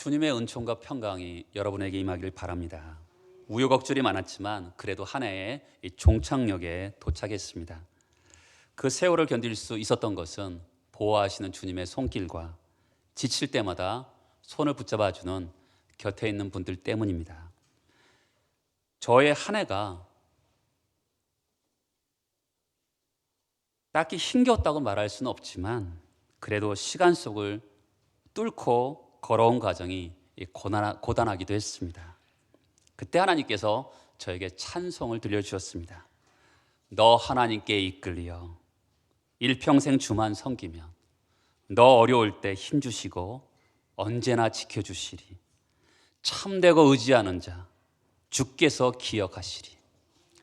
주님의 은총과 평강이 여러분에게 임하길 바랍니다. 우여곡절이 많았지만 그래도 한 해의 종착역에 도착했습니다. 그 세월을 견딜 수 있었던 것은 보호하시는 주님의 손길과 지칠 때마다 손을 붙잡아주는 곁에 있는 분들 때문입니다. 저의 한 해가 딱히 힘겨웠다고 말할 수는 없지만 그래도 시간 속을 뚫고 걸어온 과정이 고단하기도 했습니다. 그때 하나님께서 저에게 찬송을 들려주셨습니다. 너 하나님께 이끌려 일평생 주만 섬기면 너 어려울 때 힘주시고 언제나 지켜주시리. 참되고 의지하는 자 주께서 기억하시리.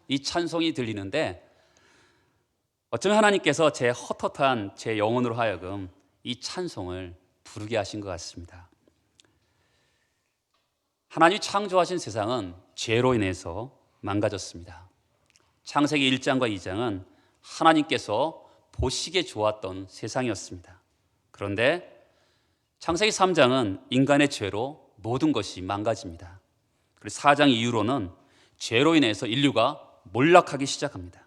이 찬송이 들리는데 어쩌면 하나님께서 제 헛헛한 제 영혼으로 하여금 이 찬송을 부르게 하신 것 같습니다. 하나님이 창조하신 세상은 죄로 인해서 망가졌습니다. 창세기 1장과 2장은 하나님께서 보시기에 좋았던 세상이었습니다. 그런데 창세기 3장은 인간의 죄로 모든 것이 망가집니다. 그리고 4장 이후로는 죄로 인해서 인류가 몰락하기 시작합니다.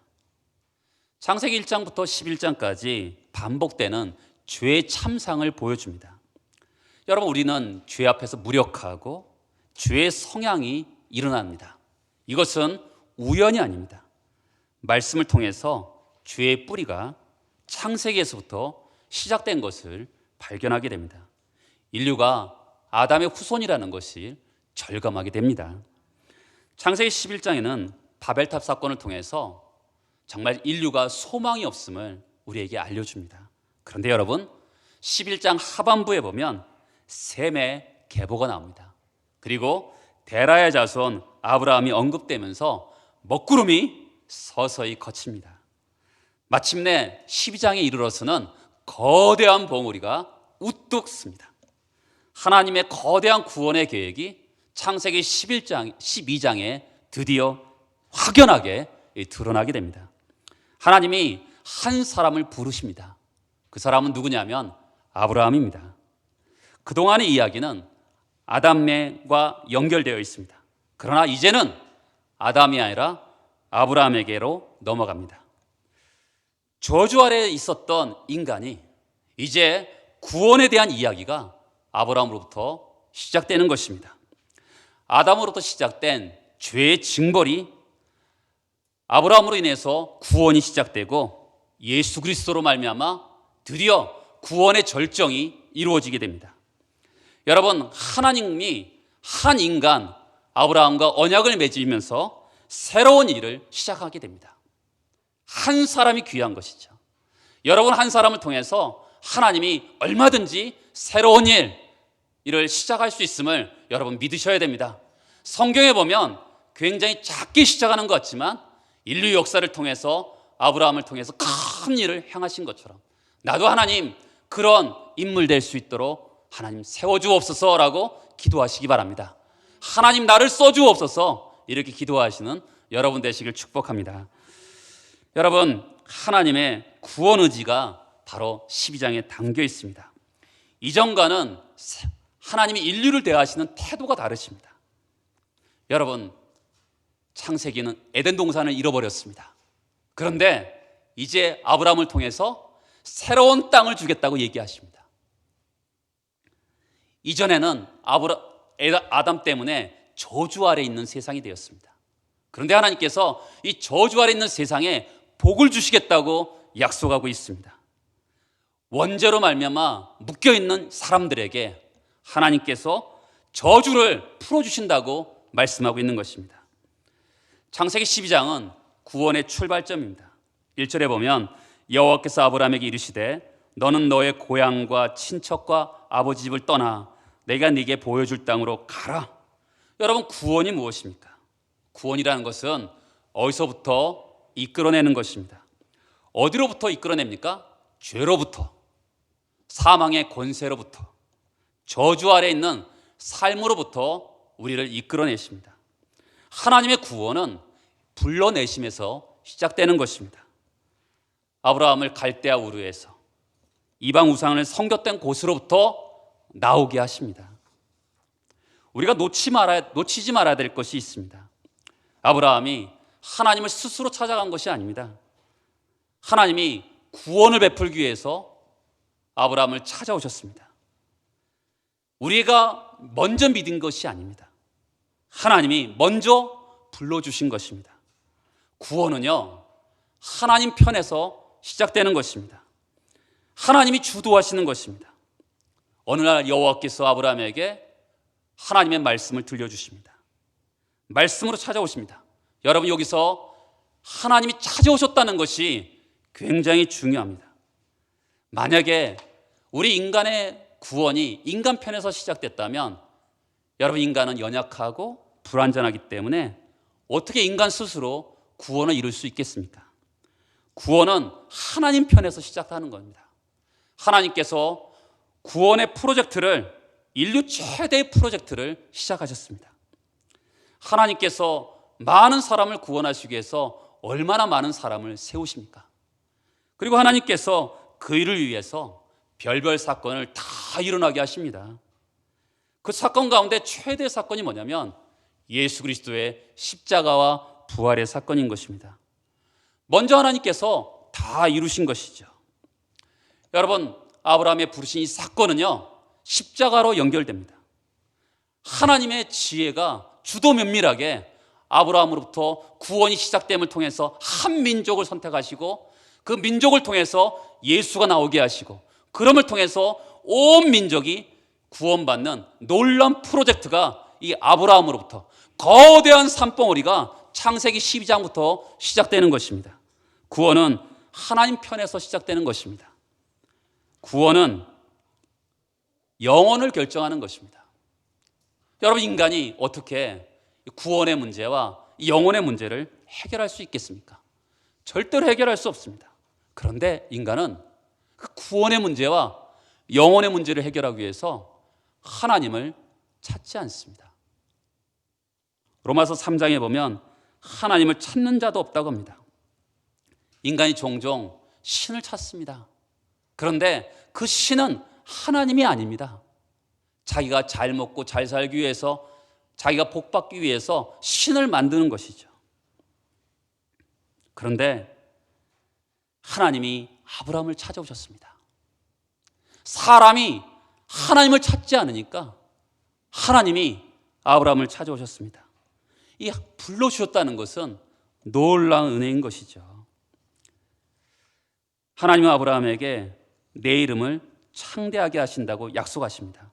창세기 1장부터 11장까지 반복되는 죄의 참상을 보여줍니다. 여러분, 우리는 죄 앞에서 무력하고 죄의 성향이 일어납니다. 이것은 우연이 아닙니다. 말씀을 통해서 죄의 뿌리가 창세기에서부터 시작된 것을 발견하게 됩니다. 인류가 아담의 후손이라는 것이 절감하게 됩니다. 창세기 11장에는 바벨탑 사건을 통해서 정말 인류가 소망이 없음을 우리에게 알려줍니다. 그런데 여러분, 11장 하반부에 보면 셈의 계보가 나옵니다. 그리고 데라의 자손 아브라함이 언급되면서 먹구름이 서서히 걷힙니다. 마침내 12장에 이르러서는 거대한 봉우리가 우뚝 씁니다. 하나님의 거대한 구원의 계획이 창세기 12장에 드디어 확연하게 드러나게 됩니다. 하나님이 한 사람을 부르십니다. 그 사람은 누구냐면 아브라함입니다. 그동안의 이야기는 아담과 연결되어 있습니다. 그러나 이제는 아담이 아니라 아브라함에게로 넘어갑니다. 저주 아래에 있었던 인간이 이제 구원에 대한 이야기가 아브라함으로부터 시작되는 것입니다. 아담으로부터 시작된 죄의 징벌이 아브라함으로 인해서 구원이 시작되고 예수 그리스도로 말미암아 드디어 구원의 절정이 이루어지게 됩니다. 여러분, 하나님이 한 인간 아브라함과 언약을 맺으면서 새로운 일을 시작하게 됩니다. 한 사람이 귀한 것이죠. 여러분, 한 사람을 통해서 하나님이 얼마든지 새로운 일을 시작할 수 있음을 여러분 믿으셔야 됩니다. 성경에 보면 굉장히 작게 시작하는 것 같지만 인류 역사를 통해서 아브라함을 통해서 큰 일을 행하신 것처럼 나도 하나님 그런 인물 될 수 있도록 하나님 세워주옵소서라고 기도하시기 바랍니다. 하나님 나를 써주옵소서 이렇게 기도하시는 여러분 되시길 축복합니다. 여러분, 하나님의 구원 의지가 바로 12장에 담겨 있습니다. 이전과는 하나님이 인류를 대하시는 태도가 다르십니다. 여러분, 창세기는 에덴 동산을 잃어버렸습니다. 그런데 이제 아브라함을 통해서 새로운 땅을 주겠다고 얘기하십니다. 이전에는 아담 때문에 저주 아래 있는 세상이 되었습니다. 그런데 하나님께서 이 저주 아래 있는 세상에 복을 주시겠다고 약속하고 있습니다. 원죄로 말미암아 묶여있는 사람들에게 하나님께서 저주를 풀어주신다고 말씀하고 있는 것입니다. 창세기 12장은 구원의 출발점입니다. 1절에 보면 여호와께서 아브라함에게 이르시되 너는 너의 고향과 친척과 아버지 집을 떠나 내가 네게 보여줄 땅으로 가라. 여러분, 구원이 무엇입니까? 구원이라는 것은 어디서부터 이끌어내는 것입니다. 어디로부터 이끌어냅니까? 죄로부터, 사망의 권세로부터, 저주 아래 있는 삶으로부터 우리를 이끌어내십니다. 하나님의 구원은 불러내심에서 시작되는 것입니다. 아브라함을 갈대아 우르에서 이방 우상을 섬겼던 곳으로부터 나오게 하십니다. 우리가 놓치지 말아야 될 것이 있습니다. 아브라함이 하나님을 스스로 찾아간 것이 아닙니다. 하나님이 구원을 베풀기 위해서 아브라함을 찾아오셨습니다. 우리가 먼저 믿은 것이 아닙니다. 하나님이 먼저 불러주신 것입니다. 구원은요, 하나님 편에서 시작되는 것입니다. 하나님이 주도하시는 것입니다. 어느 날 여호와께서 아브라함에게 하나님의 말씀을 들려주십니다. 말씀으로 찾아오십니다. 여러분, 여기서 하나님이 찾아오셨다는 것이 굉장히 중요합니다. 만약에 우리 인간의 구원이 인간 편에서 시작됐다면 여러분, 인간은 연약하고 불완전하기 때문에 어떻게 인간 스스로 구원을 이룰 수 있겠습니까? 구원은 하나님 편에서 시작하는 겁니다. 하나님께서 구원의 프로젝트를, 인류 최대의 프로젝트를 시작하셨습니다. 하나님께서 많은 사람을 구원하시기 위해서 얼마나 많은 사람을 세우십니까? 그리고 하나님께서 그 일을 위해서 별별 사건을 다 일어나게 하십니다. 그 사건 가운데 최대 사건이 뭐냐면 예수 그리스도의 십자가와 부활의 사건인 것입니다. 먼저 하나님께서 다 이루신 것이죠. 여러분, 아브라함의 부르신 이 사건은요, 십자가로 연결됩니다. 하나님의 지혜가 주도 면밀하게 아브라함으로부터 구원이 시작됨을 통해서 한 민족을 선택하시고 그 민족을 통해서 예수가 나오게 하시고 그럼을 통해서 온 민족이 구원받는 놀라운 프로젝트가 이 아브라함으로부터 거대한 산봉우리가 창세기 12장부터 시작되는 것입니다. 구원은 하나님 편에서 시작되는 것입니다. 구원은 영혼을 결정하는 것입니다. 여러분, 인간이 어떻게 구원의 문제와 영혼의 문제를 해결할 수 있겠습니까? 절대로 해결할 수 없습니다. 그런데 인간은 그 구원의 문제와 영혼의 문제를 해결하기 위해서 하나님을 찾지 않습니다. 로마서 3장에 보면 하나님을 찾는 자도 없다고 합니다. 인간이 종종 신을 찾습니다. 그런데 그 신은 하나님이 아닙니다. 자기가 잘 먹고 잘 살기 위해서, 자기가 복받기 위해서 신을 만드는 것이죠. 그런데 하나님이 아브라함을 찾아오셨습니다. 사람이 하나님을 찾지 않으니까 하나님이 아브라함을 찾아오셨습니다. 이 불러주셨다는 것은 놀라운 은혜인 것이죠. 하나님은 아브라함에게 내 이름을 창대하게 하신다고 약속하십니다.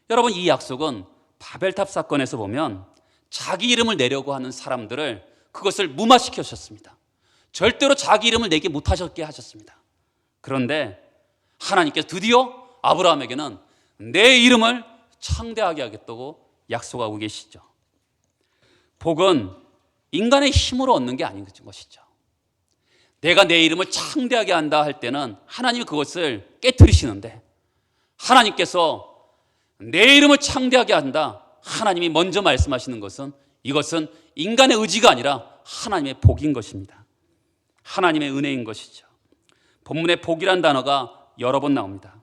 여러분, 이 약속은 바벨탑 사건에서 보면 자기 이름을 내려고 하는 사람들을 그것을 무마시키셨습니다. 절대로 자기 이름을 내게 못하셨게 하셨습니다. 그런데 하나님께서 드디어 아브라함에게는 내 이름을 창대하게 하겠다고 약속하고 계시죠. 복은 인간의 힘으로 얻는 게 아닌 것이죠. 내가 내 이름을 창대하게 한다 할 때는 하나님이 그것을 깨트리시는데, 하나님께서 내 이름을 창대하게 한다, 하나님이 먼저 말씀하시는 것은 이것은 인간의 의지가 아니라 하나님의 복인 것입니다. 하나님의 은혜인 것이죠. 본문에 복이란 단어가 여러 번 나옵니다.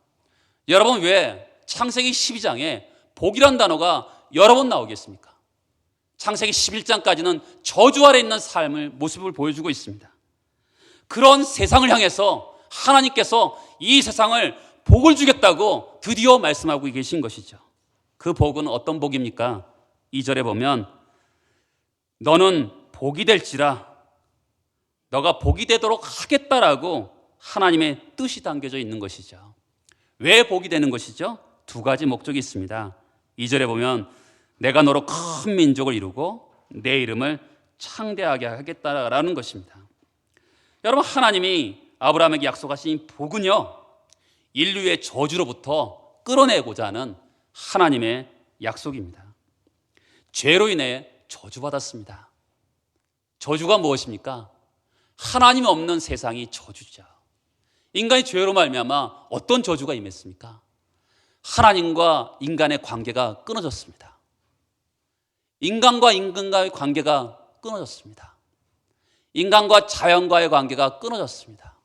여러분, 왜 창세기 12장에 복이란 단어가 여러 번 나오겠습니까? 창세기 11장까지는 저주 아래 있는 삶을 모습을 보여주고 있습니다. 그런 세상을 향해서 하나님께서 이 세상을 복을 주겠다고 드디어 말씀하고 계신 것이죠. 그 복은 어떤 복입니까? 2절에 보면 너는 복이 될지라, 너가 복이 되도록 하겠다라고 하나님의 뜻이 담겨져 있는 것이죠. 왜 복이 되는 것이죠? 두 가지 목적이 있습니다. 2절에 보면 내가 너로 큰 민족을 이루고 내 이름을 창대하게 하겠다라는 것입니다. 여러분, 하나님이 아브라함에게 약속하신 복은요, 인류의 저주로부터 끌어내고자 하는 하나님의 약속입니다. 죄로 인해 저주받았습니다. 저주가 무엇입니까? 하나님 없는 세상이 저주죠. 인간이 죄로 말미암아 어떤 저주가 임했습니까? 하나님과 인간의 관계가 끊어졌습니다. 인간과 인간과의 관계가 끊어졌습니다. 인간과 자연과의 관계가 끊어졌습니다.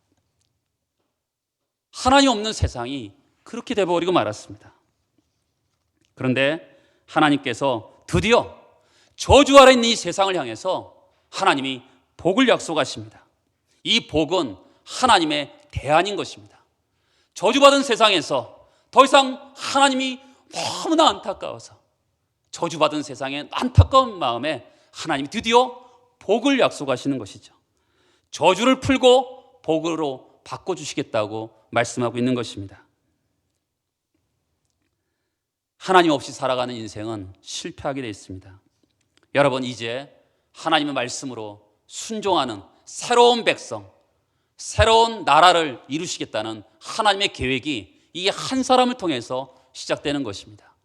하나님 없는 세상이 그렇게 되어버리고 말았습니다. 그런데 하나님께서 드디어 저주 아래 있는 이 세상을 향해서 하나님이 복을 약속하십니다. 이 복은 하나님의 대안인 것입니다. 저주받은 세상에서 더 이상 하나님이 너무나 안타까워서 저주받은 세상의 안타까운 마음에 하나님이 드디어 복을 약속하시는 것이죠. 저주를 풀고 복으로 바꿔주시겠다고 말씀하고 있는 것입니다. 하나님 없이 살아가는 인생은 실패하게 되어 있습니다. 여러분, 이제 하나님의 말씀으로 순종하는 새로운 백성, 새로운 나라를 이루시겠다는 하나님의 계획이 이 한 사람을 통해서 시작되는 것입니다.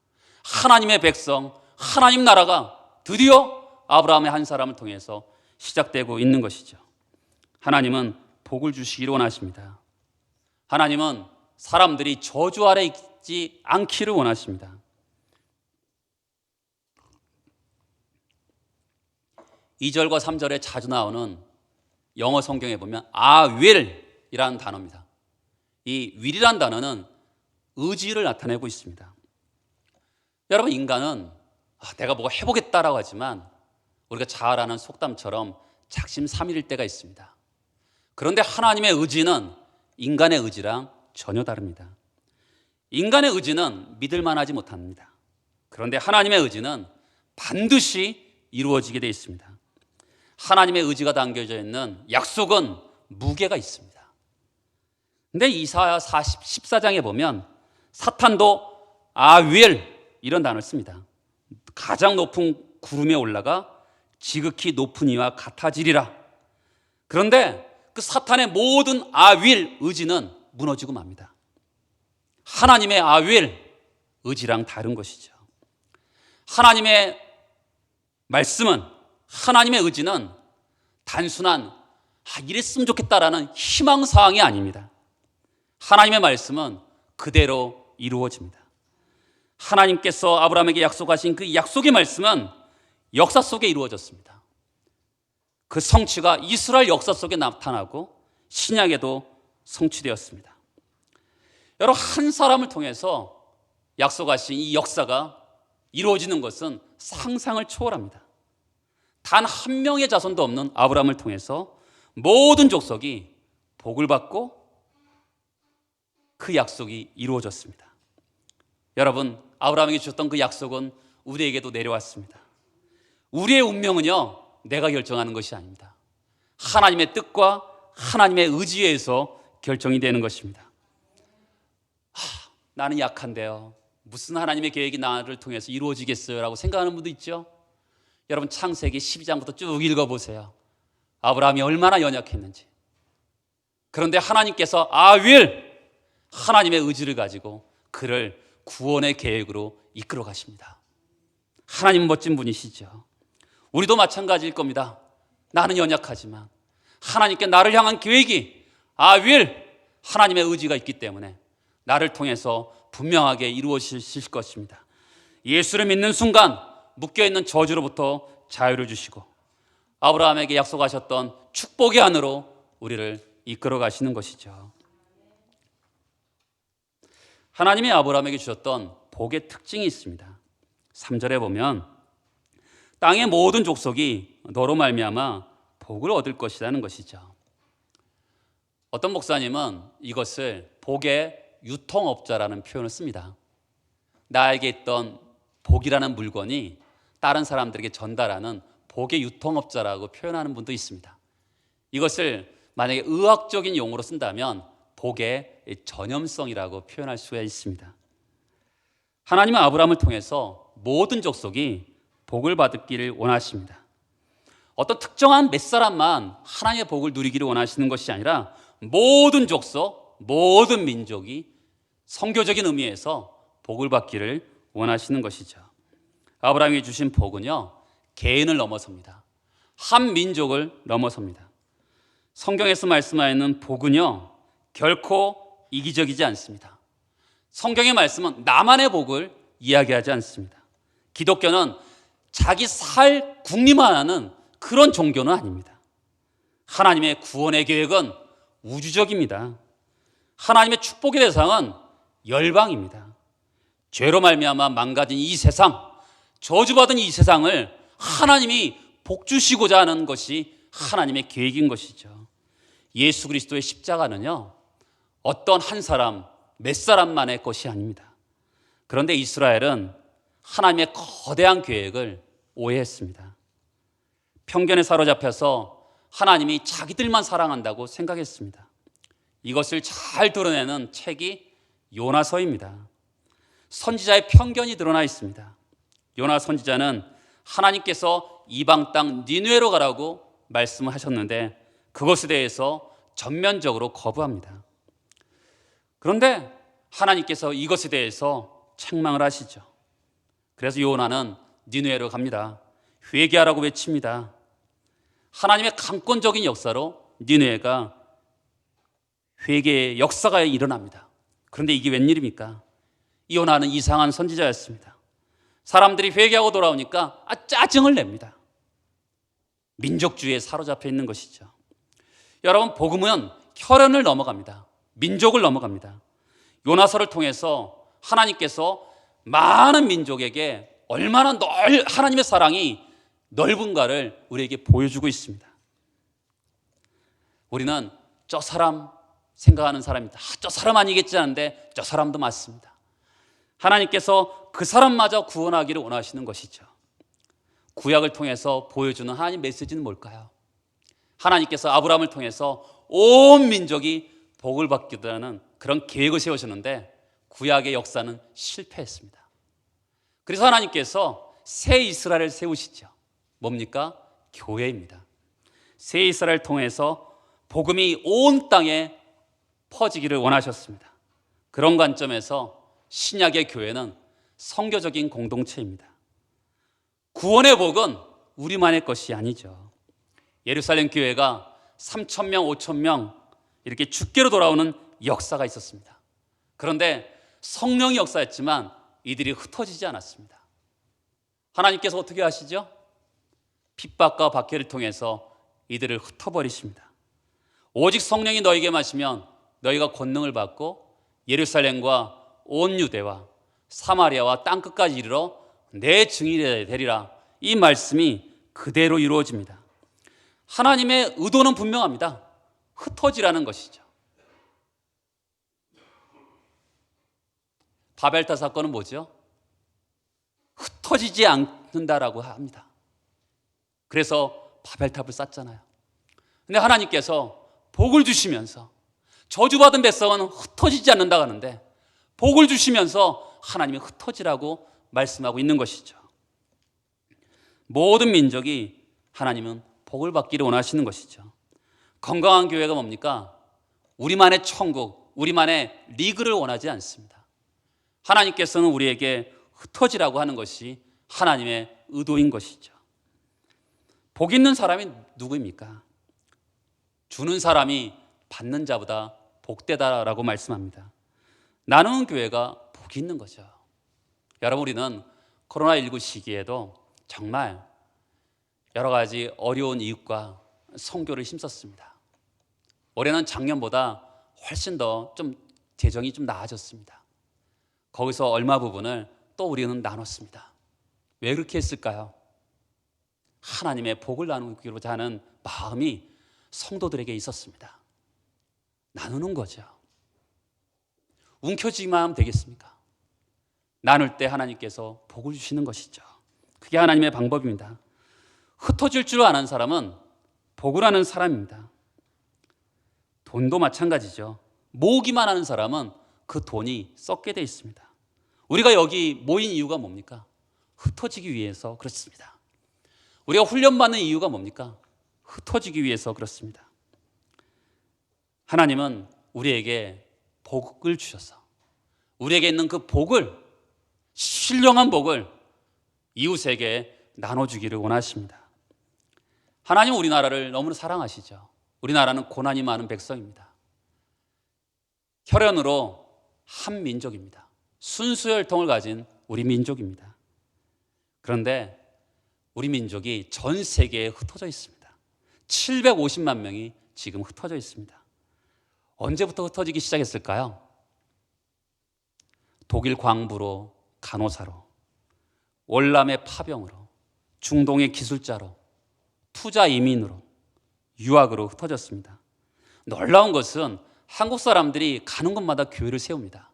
하나님의 백성, 하나님 나라가 드디어 아브라함의 한 사람을 통해서 시작되고 있는 것이죠. 하나님은 복을 주시기를 원하십니다. 하나님은 사람들이 저주 아래 있지 않기를 원하십니다. 2절과 3절에 자주 나오는 영어 성경에 보면 I will이라는 단어입니다. 이 will이라는 단어는 의지를 나타내고 있습니다. 여러분, 인간은 내가 뭐 해보겠다라고 하지만 우리가 잘 아는 속담처럼 작심삼일일 때가 있습니다. 그런데 하나님의 의지는 인간의 의지랑 전혀 다릅니다. 인간의 의지는 믿을 만하지 못합니다. 그런데 하나님의 의지는 반드시 이루어지게 되어 있습니다. 하나님의 의지가 담겨져 있는 약속은 무게가 있습니다. 근데 이사야 14장에 보면 사탄도 I will 이런 단어를 씁니다. 가장 높은 구름에 올라가 지극히 높은 이와 같아지리라. 그런데 그 사탄의 모든 I will 의지는 무너지고 맙니다. 하나님의 I will 의지랑 다른 것이죠. 하나님의 말씀은, 하나님의 의지는 단순한 이랬으면 좋겠다라는 희망사항이 아닙니다. 하나님의 말씀은 그대로 이루어집니다. 하나님께서 아브라함에게 약속하신 그 약속의 말씀은 역사 속에 이루어졌습니다. 그 성취가 이스라엘 역사 속에 나타나고 신약에도 성취되었습니다. 여러분, 한 사람을 통해서 약속하신 이 역사가 이루어지는 것은 상상을 초월합니다. 단 한 명의 자손도 없는 아브라함을 통해서 모든 족속이 복을 받고 그 약속이 이루어졌습니다. 여러분, 아브라함에게 주셨던 그 약속은 우리에게도 내려왔습니다. 우리의 운명은요, 내가 결정하는 것이 아닙니다. 하나님의 뜻과 하나님의 의지에 의해서 결정이 되는 것입니다. 나는 약한데요, 무슨 하나님의 계획이 나를 통해서 이루어지겠어요? 라고 생각하는 분도 있죠. 여러분, 창세기 12장부터 쭉 읽어보세요. 아브라함이 얼마나 연약했는지. 그런데 하나님께서 I will, 하나님의 의지를 가지고 그를 구원의 계획으로 이끌어 가십니다. 하나님은 멋진 분이시죠. 우리도 마찬가지일 겁니다. 나는 연약하지만 하나님께 나를 향한 계획이 I will, 하나님의 의지가 있기 때문에 나를 통해서 분명하게 이루어지실 것입니다. 예수를 믿는 순간 묶여있는 저주로부터 자유를 주시고 아브라함에게 약속하셨던 축복의 안으로 우리를 이끌어 가시는 것이죠. 하나님이 아브라함에게 주셨던 복의 특징이 있습니다. 3절에 보면 땅의 모든 족속이 너로 말미암아 복을 얻을 것이라는 것이죠. 어떤 목사님은 이것을 복의 유통업자라는 표현을 씁니다. 나에게 있던 복이라는 물건이 다른 사람들에게 전달하는 복의 유통업자라고 표현하는 분도 있습니다. 이것을 만약에 의학적인 용어로 쓴다면 복의 전염성이라고 표현할 수가 있습니다. 하나님은 아브라함을 통해서 모든 족속이 복을 받기를 원하십니다. 어떤 특정한 몇 사람만 하나님의 복을 누리기를 원하시는 것이 아니라 모든 족속, 모든 민족이 성교적인 의미에서 복을 받기를 원하시는 것이죠. 아브라함이 주신 복은요, 개인을 넘어섭니다. 한 민족을 넘어섭니다. 성경에서 말씀하는 복은요, 결코 이기적이지 않습니다. 성경의 말씀은 나만의 복을 이야기하지 않습니다. 기독교는 자기 살 국리만 하는 그런 종교는 아닙니다. 하나님의 구원의 계획은 우주적입니다. 하나님의 축복의 대상은 열방입니다. 죄로 말미암아 망가진 이 세상, 저주받은 이 세상을 하나님이 복주시고자 하는 것이 하나님의 계획인 것이죠. 예수 그리스도의 십자가는요, 어떤 한 사람, 몇 사람만의 것이 아닙니다. 그런데 이스라엘은 하나님의 거대한 계획을 오해했습니다. 편견에 사로잡혀서 하나님이 자기들만 사랑한다고 생각했습니다. 이것을 잘 드러내는 책이 요나서입니다. 선지자의 편견이 드러나 있습니다. 요나 선지자는 하나님께서 이방 땅 니느웨로 가라고 말씀을 하셨는데 그것에 대해서 전면적으로 거부합니다. 그런데 하나님께서 이것에 대해서 책망을 하시죠. 그래서 요나는 니느웨로 갑니다. 회개하라고 외칩니다. 하나님의 강권적인 역사로 니느웨가 회개의 역사가 일어납니다. 그런데 이게 웬일입니까? 요나는 이상한 선지자였습니다. 사람들이 회개하고 돌아오니까 짜증을 냅니다. 민족주의에 사로잡혀 있는 것이죠. 여러분, 복음은 혈연을 넘어갑니다. 민족을 넘어갑니다. 요나서를 통해서 하나님께서 많은 민족에게 얼마나 하나님의 사랑이 넓은가를 우리에게 보여주고 있습니다. 우리는 저 사람 생각하는 사람이다. 저 사람 아니겠지 하는데 저 사람도 맞습니다. 하나님께서 그 사람마저 구원하기를 원하시는 것이죠. 구약을 통해서 보여주는 하나님 메시지는 뭘까요? 하나님께서 아브라함을 통해서 온 민족이 복을 받기라는 그런 계획을 세우셨는데 구약의 역사는 실패했습니다. 그래서 하나님께서 새 이스라엘을 세우시죠. 뭡니까? 교회입니다. 새 이스라엘을 통해서 복음이 온 땅에 퍼지기를 원하셨습니다. 그런 관점에서 신약의 교회는 선교적인 공동체입니다. 구원의 복은 우리만의 것이 아니죠. 예루살렘 교회가 3,000명, 5,000명 이렇게 주께로 돌아오는 역사가 있었습니다. 그런데 성령의 역사였지만 이들이 흩어지지 않았습니다. 하나님께서 어떻게 하시죠? 핍박과 박해를 통해서 이들을 흩어버리십니다. 오직 성령이 너에게 마시면 너희가 권능을 받고 예루살렘과 온 유대와 사마리아와 땅끝까지 이르러 내 증인이 되리라. 이 말씀이 그대로 이루어집니다. 하나님의 의도는 분명합니다. 흩어지라는 것이죠. 바벨탑 사건은 뭐죠? 흩어지지 않는다라고 합니다. 그래서 바벨탑을 쌓잖아요. 근데 하나님께서 복을 주시면서 저주받은 백성은 흩어지지 않는다고 하는데 복을 주시면서 하나님이 흩어지라고 말씀하고 있는 것이죠. 모든 민족이 하나님은 복을 받기를 원하시는 것이죠. 건강한 교회가 뭡니까? 우리만의 천국, 우리만의 리그를 원하지 않습니다. 하나님께서는 우리에게 흩어지라고 하는 것이 하나님의 의도인 것이죠. 복 있는 사람이 누구입니까? 주는 사람이 받는 자보다 복되다라고 말씀합니다. 나누는 교회가 복이 있는 거죠. 여러분, 우리는 코로나19 시기에도 정말 여러 가지 어려운 이웃과 선교를 힘썼습니다. 올해는 작년보다 훨씬 더 좀 재정이 좀 나아졌습니다. 거기서 얼마 부분을 또 우리는 나눴습니다. 왜 그렇게 했을까요? 하나님의 복을 나누고자 하는 마음이 성도들에게 있었습니다. 나누는 거죠. 움켜쥐기만 하면 되겠습니까? 나눌 때 하나님께서 복을 주시는 것이죠. 그게 하나님의 방법입니다. 흩어질 줄 아는 사람은 복을 하는 사람입니다. 돈도 마찬가지죠. 모으기만 하는 사람은 그 돈이 썩게 되어 있습니다. 우리가 여기 모인 이유가 뭡니까? 흩어지기 위해서 그렇습니다. 우리가 훈련받는 이유가 뭡니까? 흩어지기 위해서 그렇습니다. 하나님은 우리에게 복을 주셔서 우리에게 있는 그 복을, 신령한 복을 이웃에게 나눠주기를 원하십니다. 하나님은 우리나라를 너무나 사랑하시죠. 우리나라는 고난이 많은 백성입니다. 혈연으로 한 민족입니다. 순수혈통을 가진 우리 민족입니다. 그런데 우리 민족이 전 세계에 흩어져 있습니다. 750만 명이 지금 흩어져 있습니다. 언제부터 흩어지기 시작했을까요? 독일 광부로 간호사로, 월남의 파병으로, 중동의 기술자로, 투자 이민으로, 유학으로 흩어졌습니다. 놀라운 것은 한국 사람들이 가는 곳마다 교회를 세웁니다.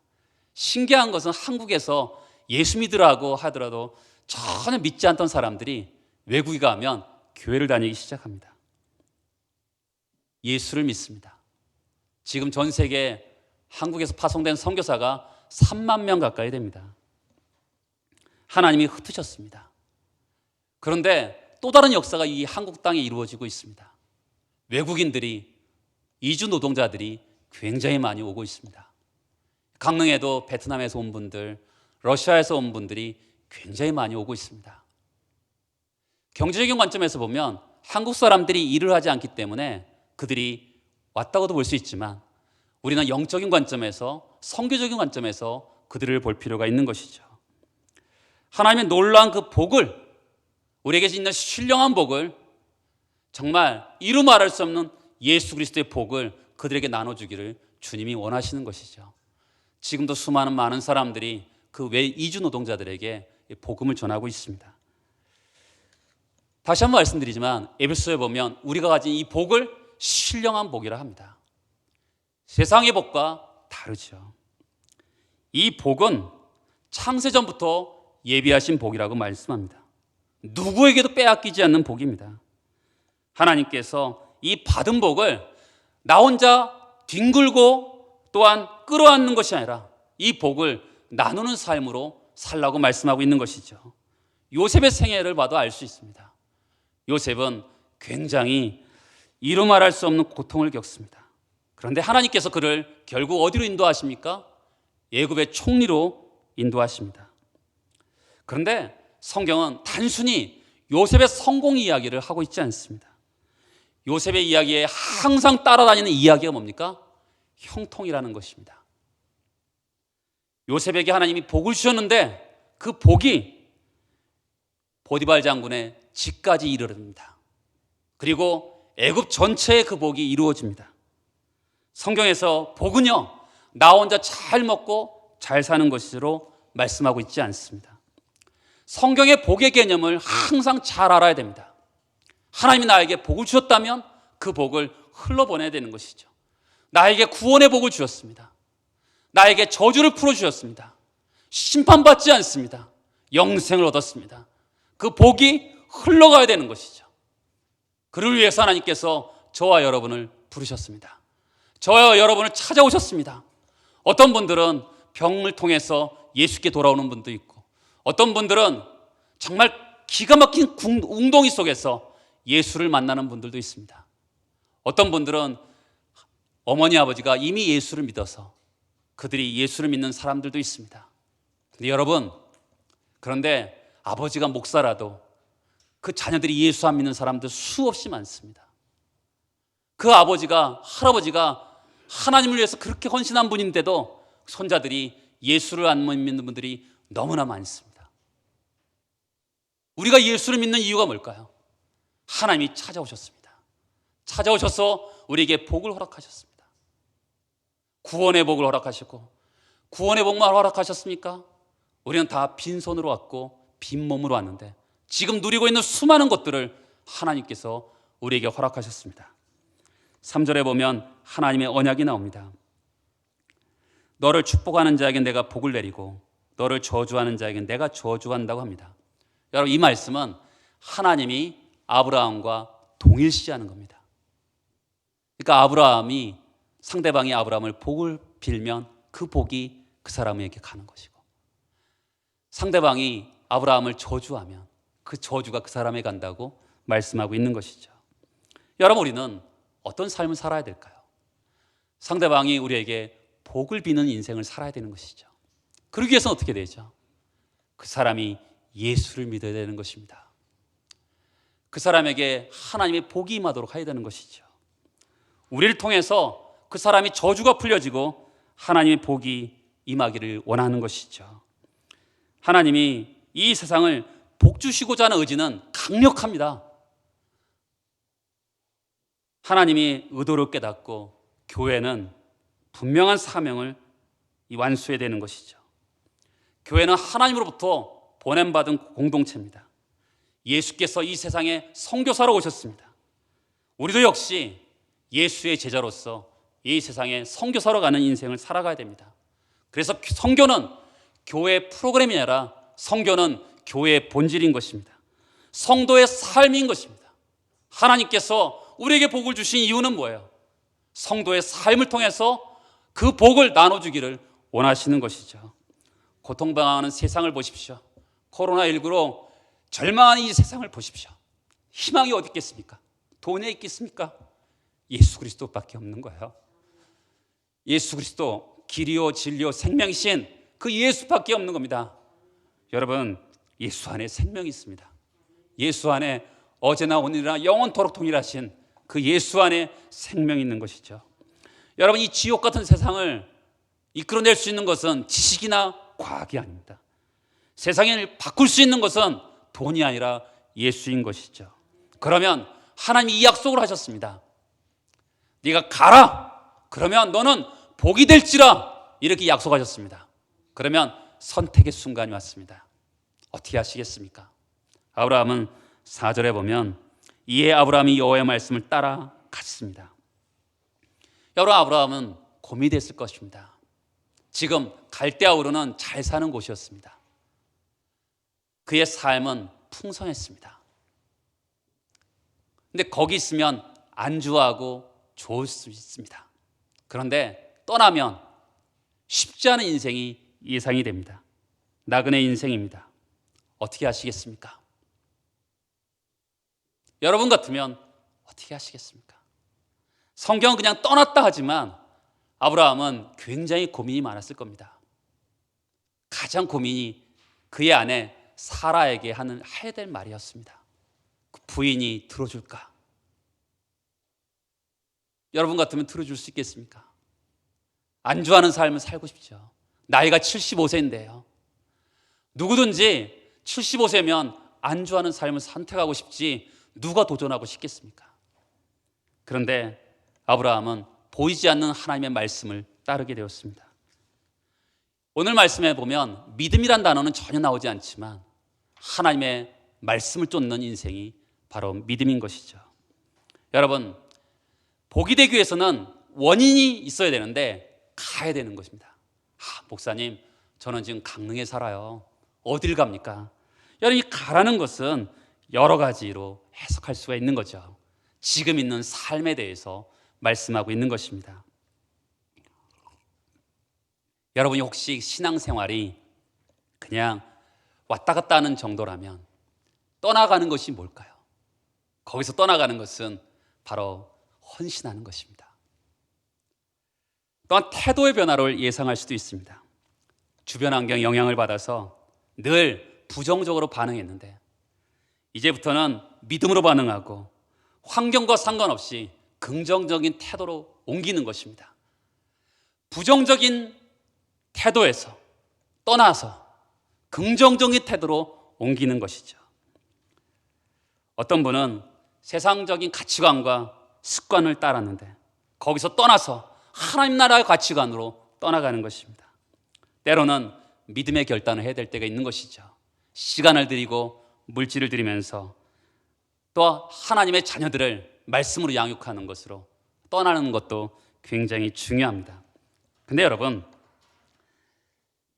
신기한 것은 한국에서 예수 믿으라고 하더라도 전혀 믿지 않던 사람들이 외국에 가면 교회를 다니기 시작합니다. 예수를 믿습니다. 지금 전 세계 한국에서 파송된 선교사가 3만 명 가까이 됩니다. 하나님이 흩으셨습니다. 그런데 또 다른 역사가 이 한국 땅에 이루어지고 있습니다. 외국인들이, 이주 노동자들이 굉장히 많이 오고 있습니다. 강릉에도 베트남에서 온 분들, 러시아에서 온 분들이 굉장히 많이 오고 있습니다. 경제적인 관점에서 보면 한국 사람들이 일을 하지 않기 때문에 그들이 왔다고도 볼 수 있지만, 우리는 영적인 관점에서, 선교적인 관점에서 그들을 볼 필요가 있는 것이죠. 하나님의 놀라운 그 복을, 우리에게 있는 신령한 복을, 정말 이루 말할 수 없는 예수 그리스도의 복을 그들에게 나눠주기를 주님이 원하시는 것이죠. 지금도 수많은 많은 사람들이 그 외 이주 노동자들에게 복음을 전하고 있습니다. 다시 한번 말씀드리지만 에베소에 보면 우리가 가진 이 복을 신령한 복이라 합니다. 세상의 복과 다르죠. 이 복은 창세전부터 예비하신 복이라고 말씀합니다. 누구에게도 빼앗기지 않는 복입니다. 하나님께서 이 받은 복을 나 혼자 뒹굴고 또한 끌어안는 것이 아니라 이 복을 나누는 삶으로 살라고 말씀하고 있는 것이죠. 요셉의 생애를 봐도 알 수 있습니다. 요셉은 굉장히 이루 말할 수 없는 고통을 겪습니다. 그런데 하나님께서 그를 결국 어디로 인도하십니까? 애굽의 총리로 인도하십니다. 그런데 성경은 단순히 요셉의 성공 이야기를 하고 있지 않습니다. 요셉의 이야기에 항상 따라다니는 이야기가 뭡니까? 형통이라는 것입니다. 요셉에게 하나님이 복을 주셨는데 그 복이 보디발 장군의 집까지 이르릅니다. 그리고 애굽 전체에 그 복이 이루어집니다. 성경에서 복은요, 나 혼자 잘 먹고 잘 사는 것으로 말씀하고 있지 않습니다. 성경의 복의 개념을 항상 잘 알아야 됩니다. 하나님이 나에게 복을 주셨다면 그 복을 흘러보내야 되는 것이죠. 나에게 구원의 복을 주셨습니다. 나에게 저주를 풀어주셨습니다. 심판받지 않습니다. 영생을 얻었습니다. 그 복이 흘러가야 되는 것이죠. 그를 위해서 하나님께서 저와 여러분을 부르셨습니다. 저와 여러분을 찾아오셨습니다. 어떤 분들은 병을 통해서 예수께 돌아오는 분도 있고, 어떤 분들은 정말 기가 막힌 웅덩이 속에서 예수를 만나는 분들도 있습니다. 어떤 분들은 어머니 아버지가 이미 예수를 믿어서 그들이 예수를 믿는 사람들도 있습니다. 근데 여러분, 그런데 아버지가 목사라도 그 자녀들이 예수 안 믿는 사람들 수없이 많습니다. 그 아버지가, 할아버지가 하나님을 위해서 그렇게 헌신한 분인데도 손자들이 예수를 안 믿는 분들이 너무나 많습니다. 우리가 예수를 믿는 이유가 뭘까요? 하나님이 찾아오셨습니다. 찾아오셔서 우리에게 복을 허락하셨습니다. 구원의 복을 허락하셨고, 구원의 복만 허락하셨습니까? 우리는 다 빈손으로 왔고 빈몸으로 왔는데 지금 누리고 있는 수많은 것들을 하나님께서 우리에게 허락하셨습니다. 3절에 보면 하나님의 언약이 나옵니다. 너를 축복하는 자에게 내가 복을 내리고 너를 저주하는 자에게 내가 저주한다고 합니다. 여러분, 이 말씀은 하나님이 아브라함과 동일시하는 겁니다. 그러니까 아브라함이, 상대방이 아브라함을 복을 빌면 그 복이 그 사람에게 가는 것이고, 상대방이 아브라함을 저주하면 그 저주가 그 사람에게 간다고 말씀하고 있는 것이죠. 여러분, 우리는 어떤 삶을 살아야 될까요? 상대방이 우리에게 복을 비는 인생을 살아야 되는 것이죠. 그러기 위해서는 어떻게 되죠? 그 사람이 예수를 믿어야 되는 것입니다. 그 사람에게 하나님의 복이 임하도록 해야 되는 것이죠. 우리를 통해서 그 사람이 저주가 풀려지고 하나님의 복이 임하기를 원하는 것이죠. 하나님이 이 세상을 복 주시고자 하는 의지는 강력합니다. 하나님이 의도를 깨닫고 교회는 분명한 사명을 완수해야 되는 것이죠. 교회는 하나님으로부터 보냄받은 공동체입니다. 예수께서 이 세상에 선교사로 오셨습니다. 우리도 역시 예수의 제자로서 이 세상에 선교사로 가는 인생을 살아가야 됩니다. 그래서 선교는 교회 프로그램이 아니라 선교는 교회의 본질인 것입니다. 성도의 삶인 것입니다. 하나님께서 우리에게 복을 주신 이유는 뭐예요? 성도의 삶을 통해서 그 복을 나눠주기를 원하시는 것이죠. 고통당하는 세상을 보십시오. 코로나19로 절망하는 이 세상을 보십시오. 희망이 어디 있겠습니까? 돈에 있겠습니까? 예수 그리스도밖에 없는 거예요. 예수 그리스도, 길이요 진리요 생명이신 그 예수밖에 없는 겁니다. 여러분, 예수 안에 생명이 있습니다. 예수 안에 어제나 오늘이나 영원토록 동일하신 그 예수 안에 생명이 있는 것이죠. 여러분, 이 지옥 같은 세상을 이끌어낼 수 있는 것은 지식이나 과학이 아닙니다. 세상을 바꿀 수 있는 것은 돈이 아니라 예수인 것이죠. 그러면 하나님이 이 약속을 하셨습니다. 네가 가라. 그러면 너는 복이 될지라. 이렇게 약속하셨습니다. 그러면 선택의 순간이 왔습니다. 어떻게 하시겠습니까? 아브라함은 4절에 보면 이에 아브라함이 여호와의 말씀을 따라 갔습니다. 여러분, 아브라함은 고민이 됐을 것입니다. 지금 갈대아우르는 잘 사는 곳이었습니다. 그의 삶은 풍성했습니다. 근데 거기 있으면 안주하고 좋을 수 있습니다. 그런데 떠나면 쉽지 않은 인생이 예상이 됩니다. 나그네 인생입니다. 어떻게 하시겠습니까? 여러분 같으면 어떻게 하시겠습니까? 성경은 그냥 떠났다 하지만 아브라함은 굉장히 고민이 많았을 겁니다. 가장 고민이 그의 아내 사라에게 해야 될 말이었습니다. 그 부인이 들어줄까? 여러분 같으면 들어줄 수 있겠습니까? 안주하는 삶을 살고 싶죠. 나이가 75세인데요. 누구든지 75세면 안주하는 삶을 선택하고 싶지 누가 도전하고 싶겠습니까? 그런데 아브라함은 보이지 않는 하나님의 말씀을 따르게 되었습니다. 오늘 말씀에 보면 믿음이란 단어는 전혀 나오지 않지만 하나님의 말씀을 쫓는 인생이 바로 믿음인 것이죠. 여러분, 복이 되기 위해서는 원인이 있어야 되는데 가야 되는 것입니다. 목사님, 저는 지금 강릉에 살아요. 어딜 갑니까? 여러분, 이 가라는 것은 여러 가지로 해석할 수가 있는 거죠. 지금 있는 삶에 대해서 말씀하고 있는 것입니다. 여러분이 혹시 신앙생활이 그냥 왔다 갔다 하는 정도라면 떠나가는 것이 뭘까요? 거기서 떠나가는 것은 바로 헌신하는 것입니다. 또한 태도의 변화를 예상할 수도 있습니다. 주변 환경 영향을 받아서 늘 부정적으로 반응했는데 이제부터는 믿음으로 반응하고 환경과 상관없이 긍정적인 태도로 옮기는 것입니다. 부정적인 태도에서 떠나서 긍정적인 태도로 옮기는 것이죠. 어떤 분은 세상적인 가치관과 습관을 따랐는데 거기서 떠나서 하나님 나라의 가치관으로 떠나가는 것입니다. 때로는 믿음의 결단을 해야 될 때가 있는 것이죠. 시간을 들이고 물질을 들이면서 또 하나님의 자녀들을 말씀으로 양육하는 것으로 떠나는 것도 굉장히 중요합니다. 근데 여러분,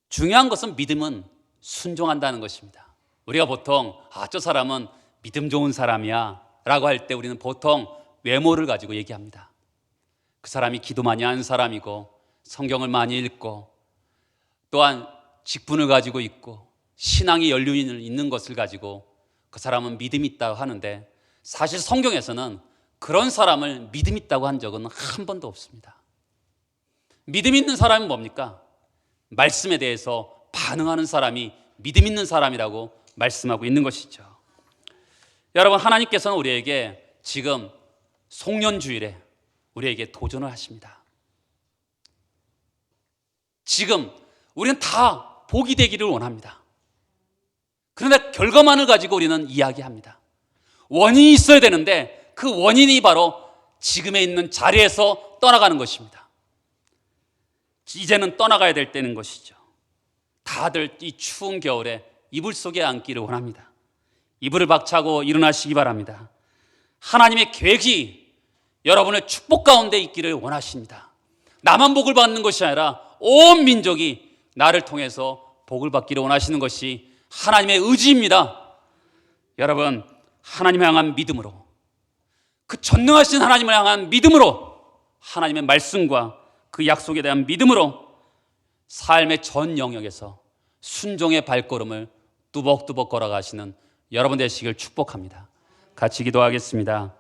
중요한 것은 믿음은 순종한다는 것입니다. 우리가 보통 저 사람은 믿음 좋은 사람이야 라고 할 때 우리는 보통 외모를 가지고 얘기합니다. 그 사람이 기도 많이 하는 사람이고 성경을 많이 읽고 또한 직분을 가지고 있고 신앙의 연륜이 있는 것을 가지고 그 사람은 믿음이 있다고 하는데 사실 성경에서는 그런 사람을 믿음 있다고 한 적은 한 번도 없습니다. 믿음 있는 사람은 뭡니까? 말씀에 대해서 반응하는 사람이 믿음 있는 사람이라고 말씀하고 있는 것이죠. 여러분, 하나님께서는 우리에게 지금 송년주일에 우리에게 도전을 하십니다. 지금 우리는 다 복이 되기를 원합니다. 그런데 결과만을 가지고 우리는 이야기합니다. 원인이 있어야 되는데 그 원인이 바로 지금에 있는 자리에서 떠나가는 것입니다. 이제는 떠나가야 될 때는 것이죠. 다들 이 추운 겨울에 이불 속에 앉기를 원합니다. 이불을 박차고 일어나시기 바랍니다. 하나님의 계획이 여러분의 축복 가운데 있기를 원하십니다. 나만 복을 받는 것이 아니라 온 민족이 나를 통해서 복을 받기를 원하시는 것이 하나님의 의지입니다. 여러분, 하나님을 향한 믿음으로, 그 전능하신 하나님을 향한 믿음으로, 하나님의 말씀과 그 약속에 대한 믿음으로 삶의 전 영역에서 순종의 발걸음을 뚜벅뚜벅 걸어가시는 여러분 되시길 축복합니다. 같이 기도하겠습니다.